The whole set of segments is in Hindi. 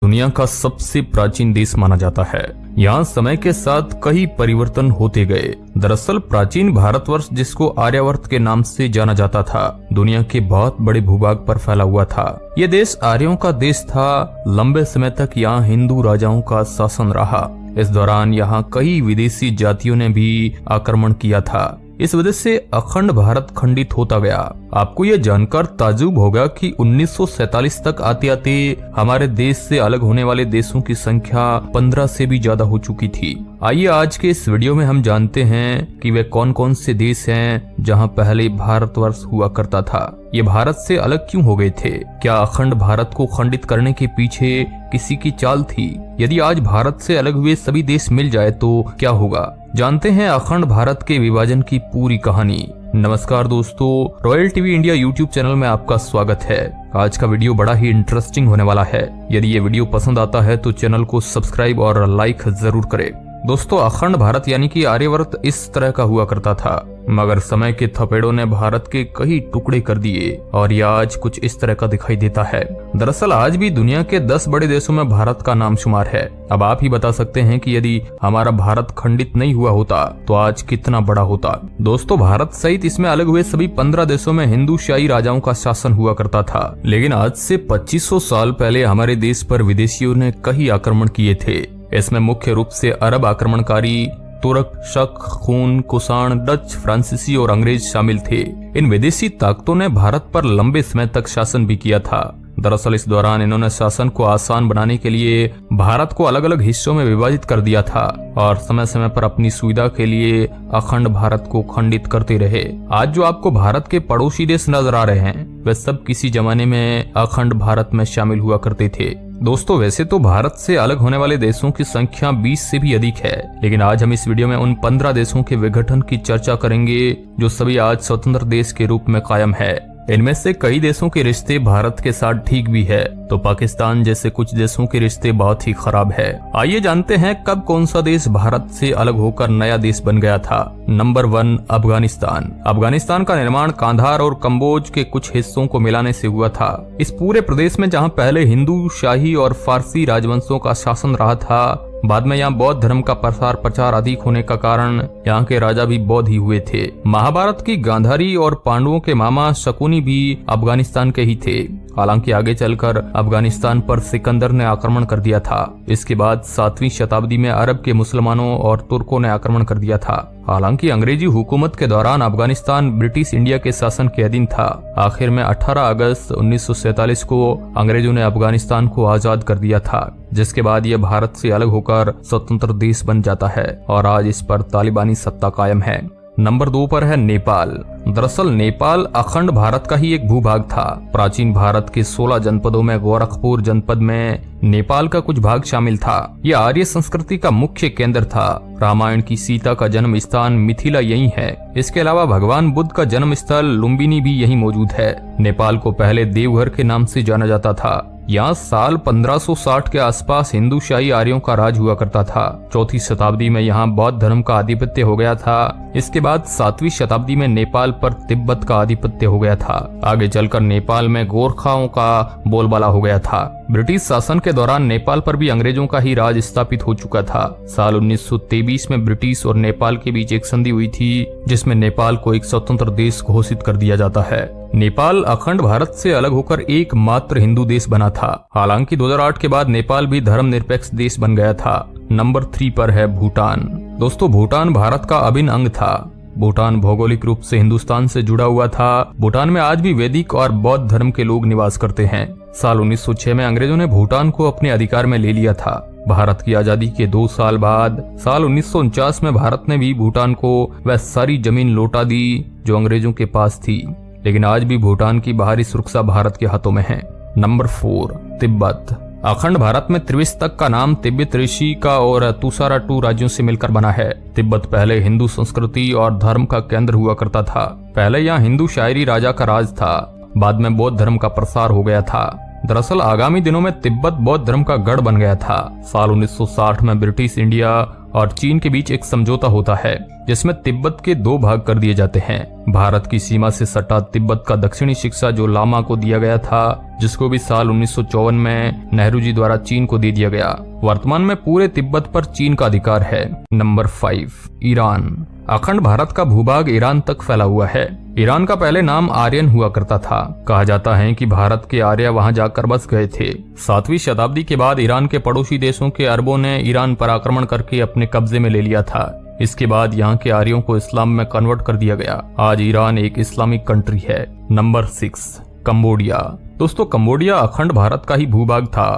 दुनिया का सबसे प्राचीन देश माना जाता है। यहाँ समय के साथ कई परिवर्तन होते गए। दरअसल प्राचीन भारतवर्ष, जिसको आर्यावर्त के नाम से जाना जाता था, दुनिया के बहुत बड़े भूभाग पर फैला हुआ था। ये देश आर्यों का देश था। लंबे समय तक यहाँ हिंदू राजाओं का शासन रहा। इस दौरान यहाँ कई विदेशी जातियों ने भी आक्रमण किया था। इस वजह से अखंड भारत खंडित होता गया। आपको यह जानकर ताज्जुब होगा कि 1947 तक आते आते हमारे देश से अलग होने वाले देशों की संख्या 15 से भी ज्यादा हो चुकी थी। आइए आज के इस वीडियो में हम जानते हैं कि वे कौन कौन से देश हैं जहां पहले भारतवर्ष हुआ करता था। ये भारत से अलग क्यों हो गए थे? क्या अखंड भारत को खंडित करने के पीछे किसी की चाल थी? यदि आज भारत से अलग हुए सभी देश मिल जाए तो क्या होगा? जानते हैं अखंड भारत के विभाजन की पूरी कहानी। नमस्कार दोस्तों, royal TV India YouTube channel में आपका स्वागत है। आज का वीडियो बड़ा ही इंटरेस्टिंग होने वाला है। यदि ये वीडियो पसंद आता है तो चैनल को सब्सक्राइब और लाइक जरूर करें। दोस्तों, अखंड भारत यानी कि आर्यावर्त इस तरह का हुआ करता था, मगर समय के थपेड़ों ने भारत के कई टुकड़े कर दिए और यह आज कुछ इस तरह का दिखाई देता है। दरअसल आज भी दुनिया के 10 बड़े देशों में भारत का नाम शुमार है। अब आप ही बता सकते हैं कि यदि हमारा भारत खंडित नहीं हुआ होता तो आज कितना बड़ा होता। दोस्तों, भारत सहित इसमें अलग हुए सभी 15 देशों में हिंदू शाही राजाओं का शासन हुआ करता था। लेकिन आज से 2500 साल पहले हमारे देश पर विदेशियों ने कई आक्रमण किए थे। इसमें मुख्य रूप से अरब आक्रमणकारी, तुर्क, शक, खून, कुषाण, डच, फ्रांसीसी और अंग्रेज शामिल थे। इन विदेशी ताकतों ने भारत पर लंबे समय तक शासन भी किया था। दरअसल इस दौरान इन्होंने शासन को आसान बनाने के लिए भारत को अलग अलग हिस्सों में विभाजित कर दिया था और समय समय पर अपनी सुविधा के लिए अखंड भारत को खंडित करते रहे। आज जो आपको भारत के पड़ोसी देश नजर आ रहे हैं, वे सब किसी जमाने में अखंड भारत में शामिल हुआ करते थे। दोस्तों, वैसे तो भारत से अलग होने वाले देशों की संख्या 20 से भी अधिक है, लेकिन आज हम इस वीडियो में उन 15 देशों के विघटन की चर्चा करेंगे जो सभी आज स्वतंत्र देश के रूप में कायम है। इनमें से कई देशों के रिश्ते भारत के साथ ठीक भी है, तो पाकिस्तान जैसे कुछ देशों के रिश्ते बहुत ही खराब है। आइए जानते हैं कब कौन सा देश भारत से अलग होकर नया देश बन गया था। नंबर 1, अफगानिस्तान। अफगानिस्तान का निर्माण कांधार और कम्बोज के कुछ हिस्सों को मिलाने से हुआ था। इस पूरे प्रदेश में जहां पहले हिंदू, शाही और फारसी राजवंशों का शासन रहा था, बाद में यहाँ बौद्ध धर्म का प्रचार अधिक होने का कारण यहाँ के राजा भी बौद्ध ही हुए थे। महाभारत की गांधारी और पांडवों के मामा शकुनी भी अफगानिस्तान के ही थे। हालांकि आगे चलकर अफगानिस्तान पर सिकंदर ने आक्रमण कर दिया था। इसके बाद 7वीं शताब्दी में अरब के मुसलमानों और तुर्कों ने आक्रमण कर दिया था। हालांकि अंग्रेजी हुकूमत के दौरान अफगानिस्तान ब्रिटिश इंडिया के शासन के अधीन था। आखिर में 18 अगस्त 1947 को अंग्रेजों ने अफगानिस्तान को आजाद कर दिया था, जिसके बाद यह भारत से अलग होकर स्वतंत्र देश बन जाता है और आज इस पर तालिबानी सत्ता कायम है। नंबर 2 पर है नेपाल। दरअसल नेपाल अखंड भारत का ही एक भूभाग था। प्राचीन भारत के 16 जनपदों में गोरखपुर जनपद में नेपाल का कुछ भाग शामिल था। यह आर्य संस्कृति का मुख्य केंद्र था। रामायण की सीता का जन्म स्थान मिथिला यही है। इसके अलावा भगवान बुद्ध का जन्म स्थल लुम्बिनी भी यही मौजूद है। नेपाल को पहले देवघर के नाम से जाना जाता था। यहाँ साल 1560 के आसपास हिंदू शाही आर्यों का राज हुआ करता था। 4वीं शताब्दी में यहाँ बौद्ध धर्म का आधिपत्य हो गया था। इसके बाद 7वीं शताब्दी में नेपाल पर तिब्बत का आधिपत्य हो गया था। आगे चलकर नेपाल में गोरखाओं का बोलबाला हो गया था। ब्रिटिश शासन के दौरान नेपाल पर भी अंग्रेजों का ही राज स्थापित हो चुका था। साल 1923 में ब्रिटिश और नेपाल के बीच एक संधि हुई थी, जिसमें नेपाल को एक स्वतंत्र देश घोषित कर दिया जाता है। नेपाल अखंड भारत से अलग होकर एकमात्र हिंदू देश बना था। हालांकि 2008 के बाद नेपाल भी धर्मनिरपेक्ष देश बन गया था। नंबर 3 पर है भूटान। दोस्तों, भूटान भारत का अभिन्न अंग था। भूटान भौगोलिक रूप से हिंदुस्तान से जुड़ा हुआ था। भूटान में आज भी वैदिक और बौद्ध धर्म के लोग निवास करते हैं। साल 1906 में अंग्रेजों ने भूटान को अपने अधिकार में ले लिया था। भारत की आजादी के 2 साल बाद साल 1949 में भारत ने भी भूटान को वह सारी जमीन लौटा दी जो अंग्रेजों के पास थी। लेकिन आज भी भूटान की बाहरी सुरक्षा भारत के हाथों में है। नंबर 4, तिब्बत। अखंड भारत में त्रिविशतक का नाम तिब्बत ऋषि का और तुसारा 2 राज्यों से मिलकर बना है। तिब्बत पहले हिंदू संस्कृति और धर्म का केंद्र हुआ करता था। पहले यहाँ हिंदू शायरी राजा का राज था। बाद में बौद्ध धर्म का प्रसार हो गया था। दरअसल आगामी दिनों में तिब्बत बौद्ध धर्म का गढ़ बन गया था। साल 1960 में ब्रिटिश इंडिया और चीन के बीच एक समझौता होता है। जिसमें तिब्बत के 2 भाग कर दिए जाते हैं। भारत की सीमा से सटा तिब्बत का दक्षिणी शिक्षा जो लामा को दिया गया था, जिसको भी साल 1954 में नेहरू जी द्वारा चीन को दे दिया गया। वर्तमान में पूरे तिब्बत पर चीन का अधिकार है। Number 5, Iran. अखंड भारत का भूभाग ईरान तक फैला हुआ है। ईरान का पहले नाम आर्यन हुआ करता था। कहा जाता है कि भारत के आर्य वहां जाकर बस गए थे। 7वीं शताब्दी के बाद ईरान के पड़ोसी देशों के अरबों ने ईरान पर आक्रमण करके अपने कब्जे में ले लिया था। इसके बाद यहाँ के आर्यों को इस्लाम में कन्वर्ट कर दिया गया। आज ईरान एक इस्लामिक कंट्री है। Number 6, Cambodia. दोस्तों, कंबोडिया अखंड भारत का ही भूभाग था।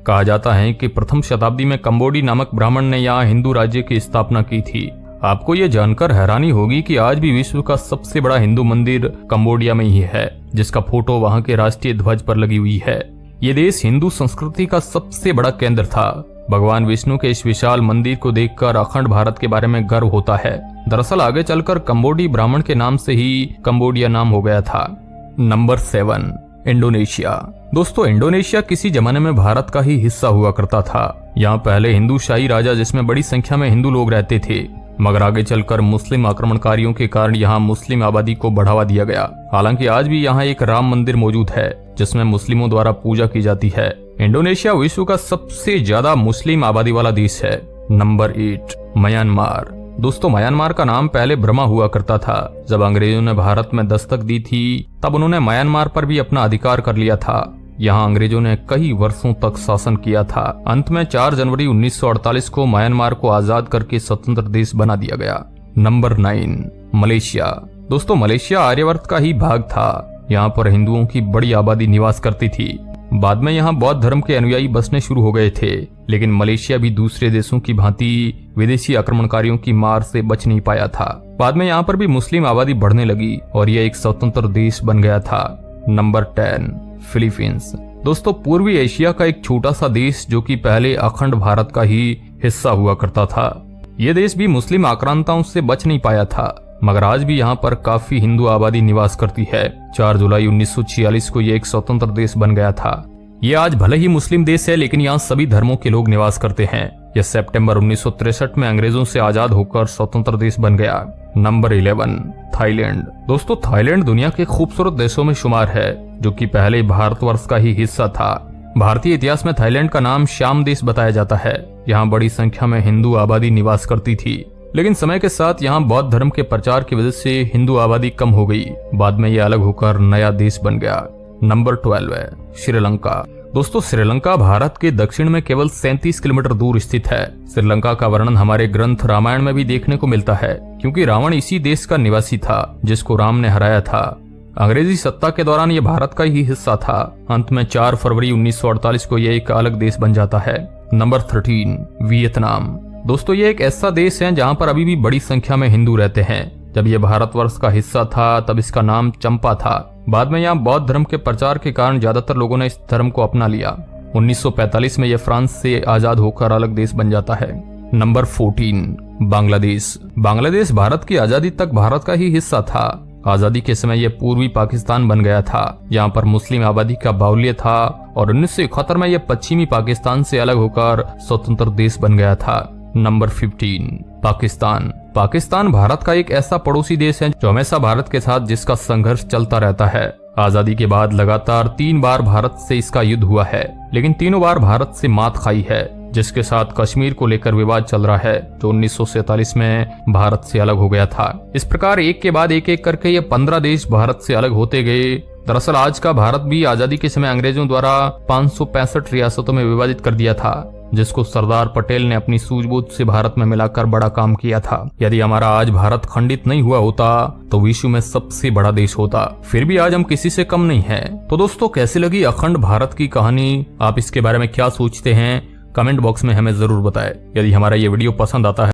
कहा जाता है कि प्रथम शताब्दी में कंबोडी नामक ब्राह्मण ने यहाँ हिंदू राज्य की स्थापना की थी। आपको ये जानकर हैरानी होगी कि आज भी विश्व का सबसे बड़ा हिंदू मंदिर कंबोडिया में ही है, जिसका फोटो वहाँ के राष्ट्रीय ध्वज पर लगी हुई है। ये देश हिंदू संस्कृति का सबसे बड़ा केंद्र था। भगवान विष्णु के इस विशाल मंदिर को देखकर अखंड भारत के बारे में गर्व होता है। दरअसल आगे चलकर कंबोडी ब्राह्मण के नाम से ही कंबोडिया नाम हो गया था। Number 7, Indonesia. दोस्तों, इंडोनेशिया किसी जमाने में भारत का ही हिस्सा हुआ करता था। यहाँ पहले हिंदू शाही राजा जिसमें बड़ी संख्या में हिंदू लोग रहते थे, मगर आगे चलकर मुस्लिम आक्रमणकारियों के कारण यहाँ मुस्लिम आबादी को बढ़ावा दिया गया। हालांकि आज भी यहाँ एक राम मंदिर मौजूद है जिसमें मुस्लिमों द्वारा पूजा की जाती है। इंडोनेशिया विश्व का सबसे ज्यादा मुस्लिम आबादी वाला देश है। Number 8, Myanmar. दोस्तों, म्यांमार का नाम पहले बर्मा हुआ करता था। जब अंग्रेजों ने भारत में दस्तक दी थी, तब उन्होंने म्यांमार पर भी अपना अधिकार कर लिया था। यहाँ अंग्रेजों ने कई वर्षों तक शासन किया था। अंत में 4 जनवरी 1948 को म्यांमार को आजाद करके स्वतंत्र देश बना दिया गया। Number 9, Malaysia. दोस्तों, मलेशिया आर्यवर्त का ही भाग था। यहाँ पर हिंदुओं की बड़ी आबादी निवास करती थी। बाद में यहाँ बौद्ध धर्म के अनुयायी बसने शुरू हो गए थे, लेकिन मलेशिया भी दूसरे देशों की भांति विदेशी आक्रमणकारियों की मार से बच नहीं पाया था। बाद में यहाँ पर भी मुस्लिम आबादी बढ़ने लगी और यह एक स्वतंत्र देश बन गया था। Number 10, Philippines. दोस्तों, पूर्वी एशिया का एक छोटा सा देश जो कि पहले अखंड भारत का ही हिस्सा हुआ करता था। ये देश भी मुस्लिम आक्रांताओं से बच नहीं पाया था, मगर आज भी यहाँ पर काफी हिंदू आबादी निवास करती है। 4 जुलाई 1946 को ये एक स्वतंत्र देश बन गया था। ये आज भले ही मुस्लिम देश है, लेकिन यहाँ सभी धर्मों के लोग निवास करते हैं। यह सितंबर 1963 में अंग्रेजों से आजाद होकर स्वतंत्र देश बन गया। Number 11, Thailand. दोस्तों, थाईलैंड दुनिया के खूबसूरत देशों में शुमार है, जो कि पहले भारतवर्ष का ही हिस्सा था। भारतीय इतिहास में थाईलैंड का नाम श्याम देश बताया जाता है। यहाँ बड़ी संख्या में हिंदू आबादी निवास करती थी, लेकिन समय के साथ यहाँ बौद्ध धर्म के प्रचार की वजह से हिंदू आबादी कम हो गई। बाद में ये अलग होकर नया देश बन गया। नंबर 12 है श्रीलंका। दोस्तों, श्रीलंका भारत के दक्षिण में केवल 37 किलोमीटर दूर स्थित है। श्रीलंका का वर्णन हमारे ग्रंथ रामायण में भी देखने को मिलता है, क्योंकि रावण इसी देश का निवासी था जिसको राम ने हराया था। अंग्रेजी सत्ता के दौरान ये भारत का ही हिस्सा था। अंत में 4 फरवरी 1948 को यह एक अलग देश बन जाता है। Number 13, Vietnam. दोस्तों, ये एक ऐसा देश है जहाँ पर अभी भी बड़ी संख्या में हिंदू रहते हैं। जब यह भारतवर्ष का हिस्सा था तब इसका नाम चंपा था। बाद में यहाँ बौद्ध धर्म के प्रचार के कारण ज्यादातर लोगों ने इस धर्म को अपना लिया। 1945 में यह फ्रांस से आजाद होकर अलग देश बन जाता है। नंबर 14, बांग्लादेश। बांग्लादेश भारत की आजादी तक भारत का ही हिस्सा था। आजादी के समय यह पूर्वी पाकिस्तान बन गया था। यहाँ पर मुस्लिम आबादी का बाहुल्य था और 1971 में यह पश्चिमी पाकिस्तान से अलग होकर स्वतंत्र देश बन गया था। नंबर 15, पाकिस्तान। पाकिस्तान भारत का एक ऐसा पड़ोसी देश है जो हमेशा भारत के साथ जिसका संघर्ष चलता रहता है। आजादी के बाद लगातार 3 बार भारत से इसका युद्ध हुआ है, लेकिन तीनों बार भारत से मात खाई है, जिसके साथ कश्मीर को लेकर विवाद चल रहा है, जो 1947 में भारत से अलग हो गया था। इस प्रकार एक के बाद एक करके ये 15 देश भारत से अलग होते गए। दरअसल आज का भारत भी आजादी के समय अंग्रेजों द्वारा 565 रियासतों में विभाजित कर दिया था, जिसको सरदार पटेल ने अपनी सूझबूझ से भारत में मिलाकर बड़ा काम किया था। यदि हमारा आज भारत खंडित नहीं हुआ होता तो विश्व में सबसे बड़ा देश होता। फिर भी आज हम किसी से कम नहीं हैं। तो दोस्तों, कैसी लगी अखंड भारत की कहानी? आप इसके बारे में क्या सोचते हैं? कमेंट बॉक्स में हमें जरूर बताएं। यदि हमारा ये वीडियो पसंद आता है